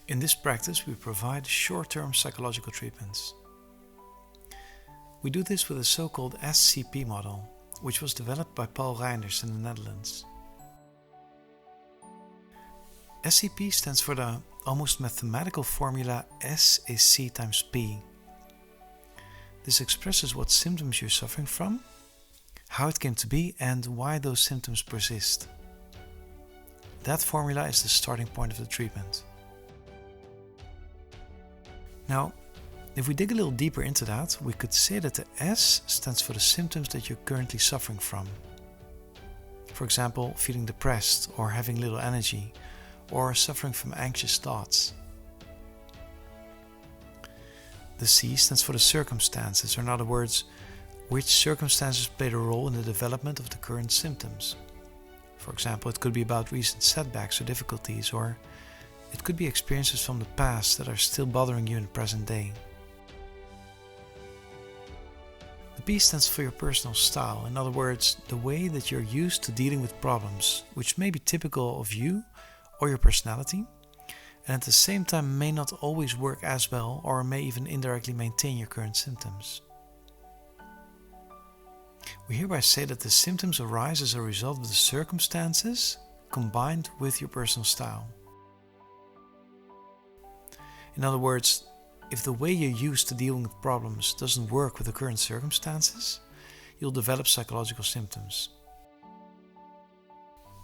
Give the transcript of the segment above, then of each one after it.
In this practice, we provide short-term psychological treatments. We do this with a so-called SCP model, which was developed by Paul Rijnders in the Netherlands. SCP stands for the almost mathematical formula S is C times P. This expresses what symptoms you're suffering from, how it came to be, and why those symptoms persist. That formula is the starting point of the treatment. Now, if we dig a little deeper into that, we could say that the S stands for the symptoms that you're currently suffering from. For example, feeling depressed or having little energy, or suffering from anxious thoughts. The C stands for the circumstances, or in other words, which circumstances played a role in the development of the current symptoms. For example, it could be about recent setbacks or difficulties, or it could be experiences from the past that are still bothering you in the present day. The P stands for your personal style, in other words, the way that you're used to dealing with problems, which may be typical of you or your personality, and at the same time may not always work as well or may even indirectly maintain your current symptoms. We hereby say that the symptoms arise as a result of the circumstances combined with your personal style. In other words, if the way you're used to dealing with problems doesn't work with the current circumstances, you'll develop psychological symptoms.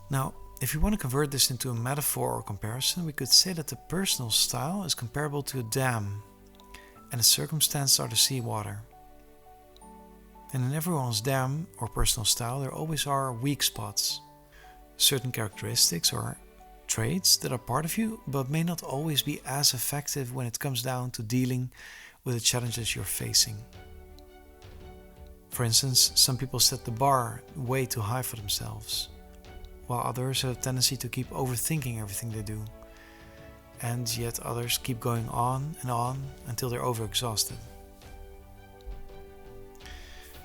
Now, if you want to convert this into a metaphor or comparison, we could say that the personal style is comparable to a dam, and the circumstances are the seawater. And in everyone's dam or personal style, there always are weak spots, certain characteristics or traits that are part of you, but may not always be as effective when it comes down to dealing with the challenges you're facing. For instance, some people set the bar way too high for themselves, while others have a tendency to keep overthinking everything they do, and yet others keep going on until they're overexhausted.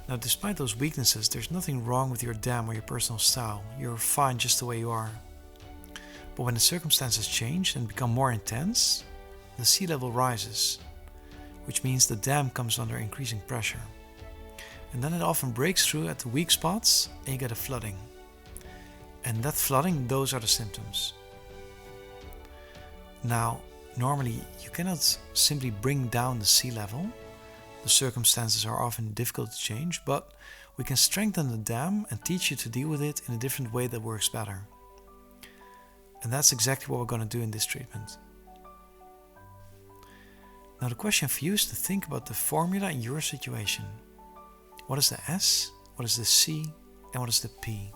Now, despite those weaknesses, there's nothing wrong with your dam or your personal style. You're fine just the way you are. But when the circumstances change and become more intense, the sea level rises, which means the dam comes under increasing pressure. And then it often breaks through at the weak spots and you get a flooding. And that flooding, those are the symptoms. Now, normally you cannot simply bring down the sea level. The circumstances are often difficult to change, but we can strengthen the dam and teach you to deal with it in a different way that works better. And that's exactly what we're going to do in this treatment. Now the question for you is to think about the formula in your situation. What is the S, what is the C, and what is the P?